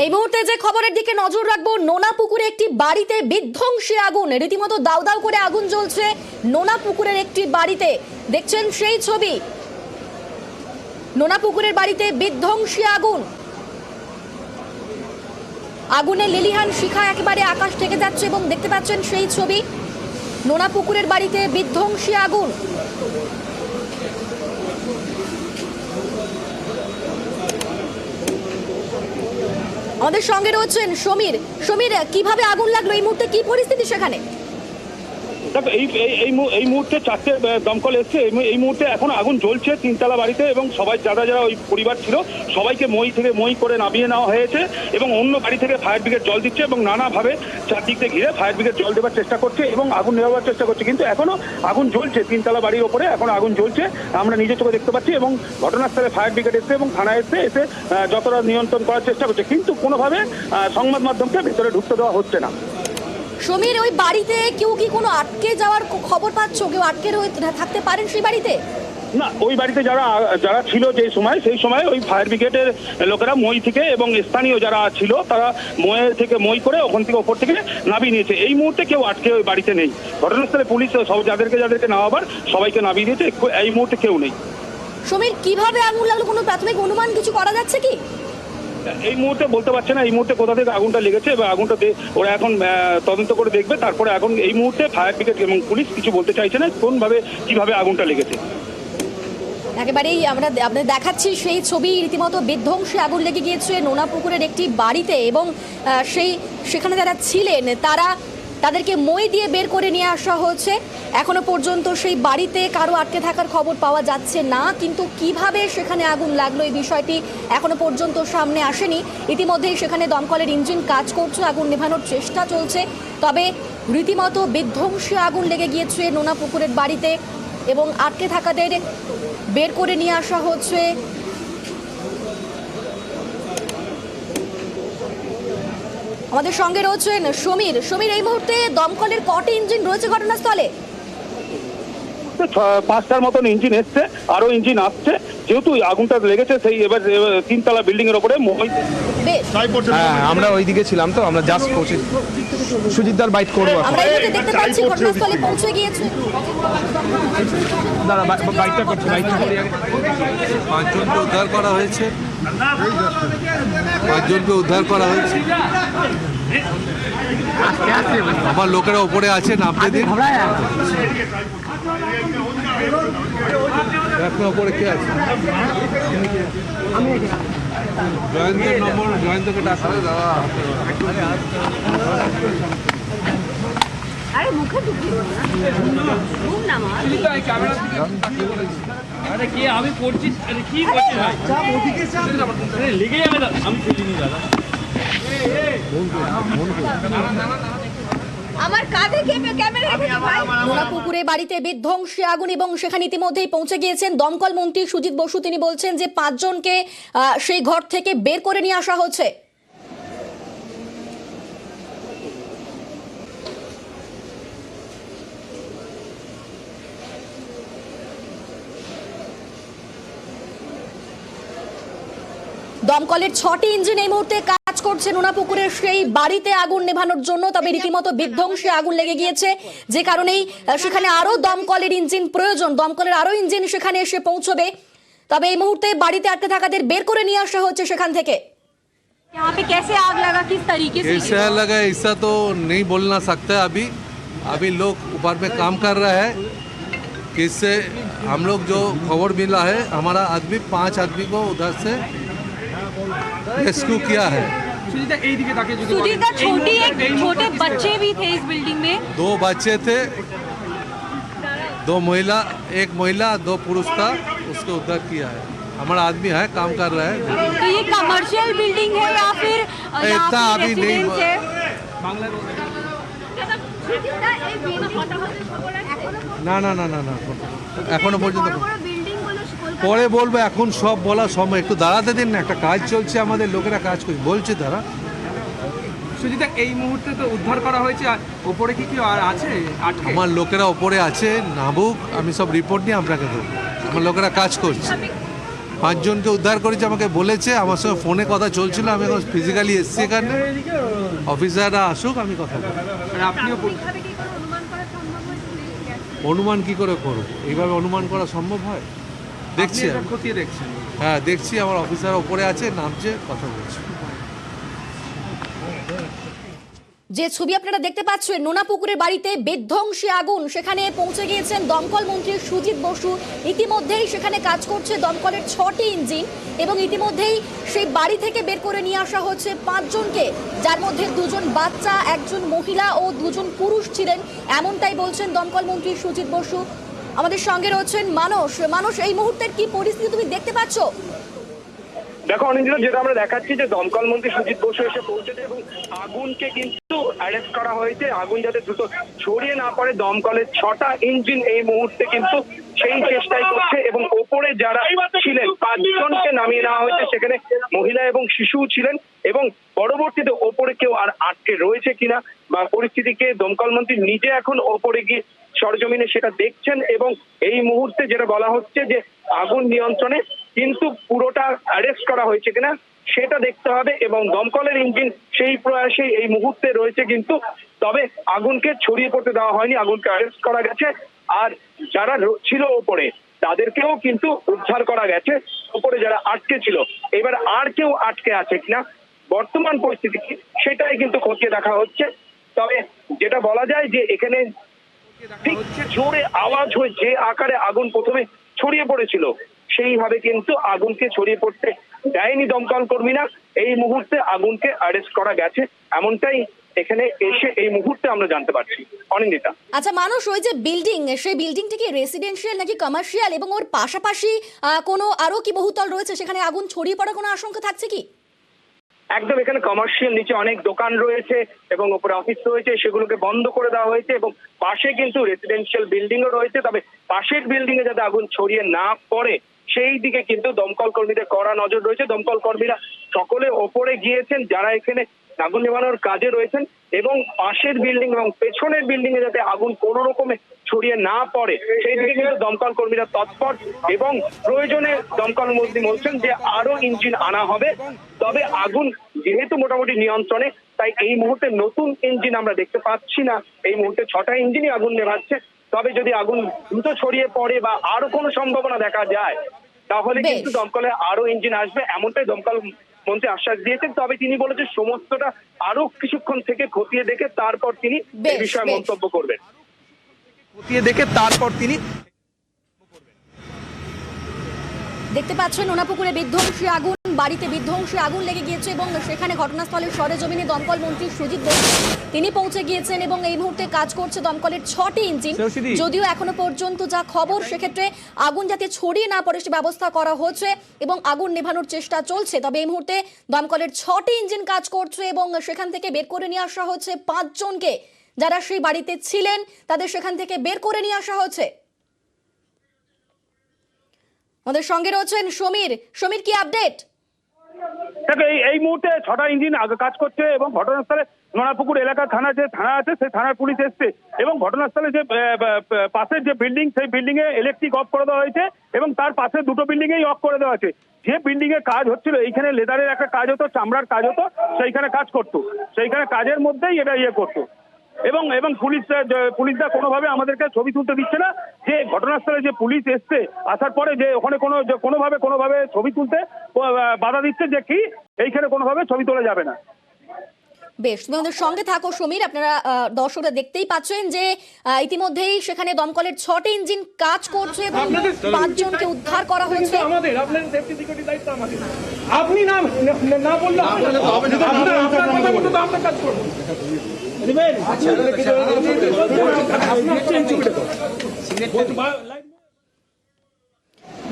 এই মুহূর্তে যে খবরের দিকে নজর রাখবো, নোনা পুকুরে একটি বাড়িতে বিধ্বংসী আগুন, রীতিমতো দাউ দাউ করে আগুন জ্বলছে নোনা পুকুরের একটি বাড়িতে। দেখছেন সেই ছবি, নোনা পুকুরের বাড়িতে বিধ্বংসী আগুন, আগুনে লেলিহান শিখা একেবারে আকাশ থেকে যাচ্ছে এবং দেখতে পাচ্ছেন সেই ছবি, নোনা পুকুরের বাড়িতে বিধ্বংসী আগুন। আমাদের সঙ্গে রয়েছেন সমীর। সমীর, কিভাবে আগুন লাগলো, এই মুহূর্তে কি পরিস্থিতি সেখানে? এই মুহূর্তে 4টে দমকল এসছে। এই মুহূর্তে এখন আগুন জ্বলছে তিনতলা বাড়িতে এবং সবাই যারা ওই পরিবার ছিল সবাইকে মই করে নামিয়ে নেওয়া হয়েছে এবং অন্য বাড়ি থেকে ফায়ার ব্রিগেড জল দিচ্ছে এবং নানাভাবে চারদিক থেকে ঘিরে ফায়ার ব্রিগেড জল দেওয়ার চেষ্টা করছে এবং আগুন নেওয়ার চেষ্টা করছে, কিন্তু এখনো আগুন জ্বলছে। তিনতলা বাড়ির ওপরে এখন আগুন জ্বলছে, আমরা নিজের চোখে দেখতে পাচ্ছি এবং ঘটনাস্থলে ফায়ার ব্রিগেড এসছে এবং থানায় এসে যতটা নিয়ন্ত্রণ করার চেষ্টা করছে, কিন্তু কোনোভাবে সংবাদ মাধ্যমকে ভিতরে ঢুকতে দেওয়া হচ্ছে না। সমীর, ওই বাড়িতে কেউ কি কোনো আটকে যাওয়ার খবর পাচ্ছ? কেউ আটকে থাকতে পারেন সেই বাড়িতে? না, ওই বাড়িতে যারা ছিল সেই সময় ওই ফায়ার ব্রিগেডের লোকেরা মই থেকে এবং স্থানীয় যারা ছিল তারা মই করে ওখান থেকে ওপর থেকে নামিয়ে নিয়েছে। এই মুহূর্তে কেউ আটকে ওই বাড়িতে নেই। ঘটনাস্থলে পুলিশ সব যাদেরকে নামাবার সবাইকে নামিয়ে দিয়েছে, এই মুহূর্তে কেউ নেই। সমীর, কিভাবে আগুন লাগলো, কোনো প্রাথমিক অনুমান কিছু করা যাচ্ছে কি? এই মুহূর্তে বলতে পারছে না এই মুহূর্তে কোথা থেকে আগুনটা লেগেছে এবং আগুনটা ওরা এখন তদন্ত করে দেখবে। তারপরে এখন এই মুহূর্তে ফায়ার ব্রিগেড এবং পুলিশ কিছু বলতে চাইছে না কিভাবে আগুনটা লেগেছে। একেবারেই আমরা আপনাদের দেখাচ্ছি সেই ছবি, রীতিমতো বিধ্বংসী আগুন লেগে গিয়েছে নোনা পুকুরের একটি বাড়িতে এবং সেখানে যারা ছিলেন তাদেরকে মই দিয়ে বের করে নিয়ে আসা হচ্ছে। এখনো পর্যন্ত সেই বাড়িতে কারো আটকে থাকার খবর পাওয়া যাচ্ছে না, কিন্তু কিভাবে সেখানে আগুন লাগলো এই বিষয়টি এখনো পর্যন্ত সামনে আসেনি। ইতিমধ্যেই সেখানে দমকলের ইঞ্জিন কাজ করছে, আগুন নেভানোর চেষ্টা চলছে, তবে রীতিমতো বিধ্বংসী আগুন লেগে গিয়েছে নোনা পুকুরের বাড়িতে এবং আটকে থাকাদের বের করে নিয়ে আসা হচ্ছে। আমাদের সঙ্গে রয়েছেন সমীর। সমীর, এই মুহূর্তে দমকলের কটি ইঞ্জিন রয়েছে ঘটনাস্থলে? 5টার মতন ইঞ্জিন এসছে, আরো ইঞ্জিন আসছে, যেহেতু আগুনটা লেগেছে সেই এবার তিনতলা বিল্ডিং এর উপরে। আমরা ওইদিকে ছিলাম, তো আমরা জাস্ট পৌঁছে সুজিতদার বাইট করবো। আমরা এই দেখতে পাচ্ছি ঘটনাস্থলে পৌঁছে গিয়েছে। দাদা বাইটটা করছি, বাইটটা করি আগে। 5 জনকে উদ্ধার করা হয়েছে, 5 জনকে উদ্ধার করা হয়েছে। আমার লোকেরা উপরে আছে, নামতে দিন। এখন উপরে কে আছে? জয়ন্তের নম্বর, জয়ন্তকে ডাকা। আরে মুখে ঢুকিয়ে দাও না, ঘুম না মা। আরে কি আমি করছি, আরে কি করছিস ভাই? আরে লেগে যাবে না, আমি ফেলিনি দাদা। আমার কাঁধে ক্যামেরা রেখেছো ভাই। নোনা পুকুরে বাড়িতে বিধ্বংসী আগুন এবং সেখানে ইতিমধ্যেই পৌঁছে গিয়েছেন দমকল মন্ত্রী সুজিত বসু। তিনি বলছেন যে 5 জনকে সেই ঘর থেকে বের করে নিয়ে আসা হচ্ছে। দমকলের 6টি ইঞ্জিন এই মুহূর্তে কাজ করছে নোনা পুকুরের সেই বাড়িতে আগুন নেভানোর জন্য, তবে রীতিমতো বিধ্বংসী আগুন লেগে গিয়েছে, যে কারণেই সেখানে আরো দমকলের ইঞ্জিন প্রয়োজন। দমকলের আরো ইঞ্জিন সেখানে এসে পৌঁছবে, তবে এই মুহূর্তে বাড়িতে আটকে থাকাদের বের করে নিয়ে আসা হচ্ছে সেখান থেকে। यहाँ पे कैसे आग लगा, किस तरीके से? कैसे लगा ऐसा तो नहीं बोलना सकता अभी लोग ऊपर में काम कर रहा है। किससे हम लोग जो खबर मिला है, हमारा आदमी 5 आदमी को उधर से रेस्क्यू किया है। सुजीता, छोटे बच्चे भी थे इस बिल्डिंग में? 2 बच्चे थे, 2 महिला, 1 महिला 2 पुरुष था, उसको उद्धार किया है। हमारा आदमी है, काम कर रहा है। तो ये कमर्शियल बिल्डिंग है या फिर इतना अभी नहीं না না না না না এখনো পর্যন্ত পরে বলবো, এখন সব বলা সময়, একটু দাঁড়াতে দিন না, একটা কাজ চলছে, আমাদের লোকেরা কাজ করে বলছে তারা। সুজিতা, এই মুহূর্তে তো উদ্ধার করা হয়েছে, উপরে কি আর আছে? আমার লোকেরা উপরে আছে, নামুক, আমি সব রিপোর্ট নিয়ে আপনাকে দেবো। আমার লোকেরা কাজ করছে। পাঁচজনকে উদ্ধার করেছে আমাকে বলেছে, আমার সঙ্গে ফোনে কথা চলছিল, আমি এখন ফিজিক্যালি এসেছি এখানে, অফিসাররা আসুক আমি কথা বলবো। অনুমান কি করে করব, এইভাবে অনুমান করা সম্ভব হয়? দেখছি আমি। খতিয়ে দেখছেন? হ্যাঁ দেখছি, আমার অফিসার ওপরে আছে, নামছে, কথা বলছি। যে ছবি আপনারা দেখতে পাচ্ছেন, নোনাপুকুরের বাড়িতে বিধ্বংসী আগুন, সেখানে পৌঁছে গিয়েছেন দমকল মন্ত্রী সুজিত বসু। ইতিমধ্যেই সেখানে কাজ করছে দমকলের 6টি ইঞ্জিন এবং ইতিমধ্যেই সেই বাড়ি থেকে বের করে নিয়ে আসা হচ্ছে 5 জনকে, যার মধ্যে 2 জন বাচ্চা, 1 জন মহিলা ও 2 জন পুরুষ ছিলেন, এমনটাই বলছেন দমকল মন্ত্রী সুজিত বসু। আমাদের সঙ্গে রয়েছেন মানস, এই মুহূর্তের কি পরিস্থিতি তুমি দেখতে পাচ্ছ? দেখো অনিন্দিতা, যেটা আমরা দেখাচ্ছি যে দমকল মন্ত্রী সুজিত বসু এসে পৌঁছেছে এবং আগুনকে কিন্তু অ্যারেস্ট করা হয়েছে। আগুন যাতে দ্রুত ছড়িয়ে না পড়ে, দমকলের 6টা ইঞ্জিন এই মুহূর্তে কিন্তু সেই চেষ্টাই করছে এবং ওপরে যারা ছিলেন 5 জনকে নামিয়ে নেওয়া হয়েছে, সেখানে মহিলা এবং শিশুও ছিলেন এবং পরবর্তীতে ওপরে কেউ আর আটকে রয়েছে কিনা বা পরিস্থিতিকে দমকল মন্ত্রী নিজে এখন ওপরে গিয়ে সরজমিনে সেটা দেখছেন এবং এই মুহূর্তে যেটা বলা হচ্ছে যে আগুন নিয়ন্ত্রণে, কিন্তু পুরোটা অ্যারেস্ট করা হয়েছে কিনা সেটা দেখতে হবে এবং দমকলের ইঞ্জিন সেই প্রয়াসে এই মুহূর্তে রয়েছে, কিন্তু তবে আগুনকে ছড়িয়ে পড়তে দেওয়া হয়নি, আগুনকে অ্যারেস্ট করা গেছে। আর যারা ছিল ওপরে তাদেরকেও কিন্তু উদ্ধার করা গেছে, ওপরে যারা আটকে ছিল। এবার আর কেউ আটকে আছে কিনা বর্তমান পরিস্থিতি সেটাই কিন্তু খতিয়ে দেখা হচ্ছে। তবে যেটা বলা যায় যে এখানে ঠিক জোরে আওয়াজ হয়ে যে আকারে আগুন প্রথমে ছড়িয়ে পড়েছিল, সেইভাবে কিন্তু আগুনকে ছড়িয়ে পড়তে দেয়নি দমকল কর্মীরা। এই মুহূর্তে আগুনকে অ্যারেস্ট করা গেছে, এমনটাই এখানে এসে এই মুহূর্তে আমরা জানতে পারছি। অনিন্দিতা। আচ্ছা মানুষ, ওই যে বিল্ডিং, সেই বিল্ডিংটি কি রেসিডেন্সিয়াল নাকি কমার্শিয়াল, এবং ওর পাশাপাশি কোনো আরো কি বহুতল রয়েছে, সেখানে আগুন ছড়িয়ে পড়ার কোনো আশঙ্কা থাকছে কি? একদম, এখানে কমার্শিয়াল, নিচে অনেক দোকান রয়েছে এবং উপরে অফিস রয়েছে, সেগুলোকে বন্ধ করে দেওয়া হয়েছে এবং পাশে কিন্তু রেসিডেন্সিয়াল বিল্ডিংও রয়েছে। তবে পাশের বিল্ডিং এ যাতে আগুন ছড়িয়ে না পড়ে সেই দিকে কিন্তু দমকল কর্মীদের কড়া নজর রয়েছে। দমকল কর্মীরা সকলে ওপরে গিয়েছেন, যারা এখানে আগুন নেভানোর কাজে রয়েছেন এবং পাশের বিল্ডিং এবং পেছনের বিল্ডিং এ যাতে আগুন কোনো রকমে ছড়িয়ে না পড়ে সেই দিকে কিন্তু দমকল কর্মীরা তৎপর এবং প্রয়োজনে দমকল মন্ত্রী বলছেন যে আরো ইঞ্জিন আনা হবে। তবে আগুন যেহেতু মোটামুটি নিয়ন্ত্রণে, তাই এই মুহূর্তে নতুন ইঞ্জিন আমরা দেখতে পাচ্ছি না। এই মুহূর্তে 6টা ইঞ্জিনই আগুন নেভাচ্ছে। তবে যদি আগুন দ্রুত ছড়িয়ে পড়ে বা আরো কোনো সম্ভাবনা দেখা যায়, তাহলে কিন্তু দমকলে আরো ইঞ্জিন আসবে, এমনটাই দমকল মন্ত্রী আশ্বাস দিয়েছেন। তবে তিনি বলেছেন সমস্তটা আরো কিছুক্ষণ থেকে খতিয়ে দেখে তারপর তিনি এই বিষয়ে মন্তব্য করবেন। খতিয়ে দেখে তারপর তিনি। দেখতে পাচ্ছেন নোনাপুকুরে বিধ্বংসী আগুন, বাড়িতে বিধ্বংসী আগুন লেগে গিয়েছে এবং সেখানে ঘটনাস্থলে সরেজমিনে দমকল মন্ত্রী সুজিত বসু তিনি পৌঁছে গিয়েছেন এবং এই মুহূর্তে কাজ করছে দমকলের 6টি ইঞ্জিন। যদিও এখনো পর্যন্ত যা খবর, সেক্ষেত্রে আগুন যাতে ছড়িয়ে না পড়ে সে ব্যবস্থা করা হচ্ছে এবং আগুন নেভানোর চেষ্টা চলছে। তবে এই মুহূর্তে দমকলের 6টি ইঞ্জিন কাজ করছে এবং সেখান থেকে বের করে নিয়ে আসা হচ্ছে 5 জনকে, যারা সেই বাড়িতে ছিলেন তাদের সেখান থেকে বের করে নিয়ে আসা হচ্ছে। আমাদের সঙ্গে রয়েছেন সমীর, কি আপডেট? দেখো এই মুহূর্তে 6টা ইঞ্জিন কাজ করছে এবং ঘটনাস্থলে নোনাপুকুর এলাকার থানা আছে সেই থানার পুলিশ এসছে এবং ঘটনাস্থলে যে পাশের যে বিল্ডিং, সেই বিল্ডিং এ ইলেকট্রিক অফ করে দেওয়া হয়েছে এবং তার পাশে 2টো বিল্ডিং এই অফ করে দেওয়া আছে। যে বিল্ডিং এ কাজ হচ্ছিল, এইখানে লেদারের একটা কাজ হতো, চামড়ার কাজ হতো, সেইখানে কাজ করতো, সেইখানে কাজের মধ্যেই এটা করতো এবং পুলিশরা কোনোভাবে আমাদেরকে ছবি তুলতে দিচ্ছে না। যে ঘটনাস্থলে যে পুলিশ এসছে, আসার পরে যে ওখানে কোনোভাবে ছবি তুলতে বাধা দিচ্ছে, যে কি এইখানে কোনোভাবে ছবি তোলা যাবে না। বেশ, তুমি আমাদের সঙ্গে থাকো সমীর। আপনারা দর্শকরা দেখতেই পাচ্ছেন যে ইতিমধ্যেই সেখানে দমকলের 6টি ইঞ্জিন কাজ করছে এবং 5 জনকে উদ্ধার করা হয়েছে। আপনাদের সেফটি সিকিউরিটি দায়িত্ব আমাদের। আপনি না বললে আপনার মতো তো আমরা কাজ করব।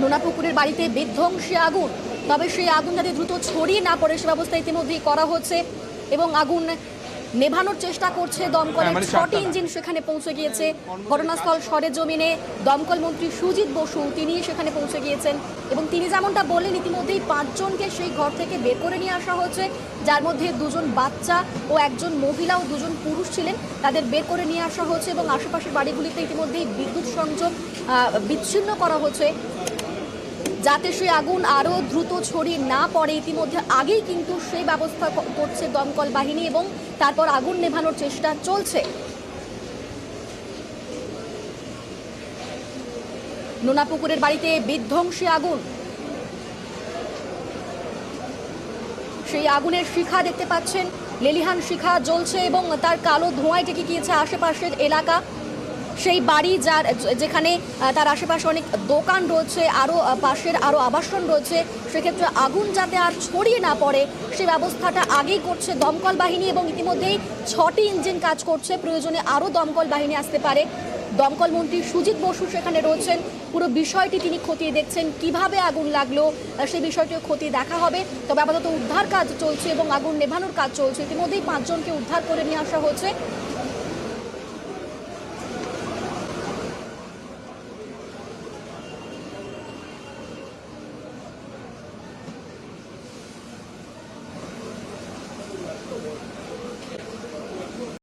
নোনাপুকুরের বাড়িতে বিধ্বংসী আগুন, তবে সেই আগুন যাতে দ্রুত ছড়িয়ে না পড়ে সে ব্যবস্থা ইতিমধ্যেই করা হচ্ছে এবং আগুন নেভানোর চেষ্টা করছে দমকলের 6টি ইঞ্জিন সেখানে পৌঁছে গিয়েছে। ঘটনাস্থল সরেজমিনে দমকল মন্ত্রী সুজিত বসু তিনি সেখানে পৌঁছে গিয়েছেন এবং তিনি যেমনটা বললেন, ইতিমধ্যেই 5 জনকে সেই ঘর থেকে বের করে নিয়ে আসা হয়েছে, যার মধ্যে 2 জন বাচ্চা ও 1 জন মহিলা ও 2 জন পুরুষ ছিলেন, তাদের বের করে নিয়ে আসা হয়েছে এবং আশেপাশের বাড়িগুলিতে ইতিমধ্যেই বিদ্যুৎ সংযোগ বিচ্ছিন্ন করা হচ্ছে। যাতে সেই আগুন আরও দ্রুত ছড়িয়ে না পড়ে। ইতিমধ্যে আগেই কিন্তু সেই ব্যবস্থা করছে দমকল বাহিনী এবং তারপর আগুন নেভানোর চেষ্টা চলছে। নোনাপুকুরের বাড়িতে বিধ্বংসী আগুন, সেই আগুনের শিখা দেখতে পাচ্ছেন, লেলিহান শিখা জ্বলছে এবং তার কালো ধোঁয়ায় ঢেকে গিয়েছে আশেপাশের এলাকা। সেই বাড়ি যেখানে তার আশেপাশে অনেক দোকান রয়েছে, আরও পাশের আরও আবাসন রয়েছে, সেক্ষেত্রে আগুন যাতে আর ছড়িয়ে না পড়ে সেই ব্যবস্থাটা আগেই করছে দমকল বাহিনী এবং ইতিমধ্যেই 6টি ইঞ্জিন কাজ করছে। প্রয়োজনে আরও দমকল বাহিনী আসতে পারে। দমকল মন্ত্রী সুজিত বসু সেখানে রয়েছেন, পুরো বিষয়টি তিনি খতিয়ে দেখছেন, কিভাবে আগুন লাগলো সেই বিষয়টিও খতিয়ে দেখা হবে। তবে আপাতত উদ্ধার কাজ চলছে এবং আগুন নেভানোর কাজ চলছে। ইতিমধ্যেই 5 জনকে উদ্ধার করে নিয়ে আসা হয়েছে।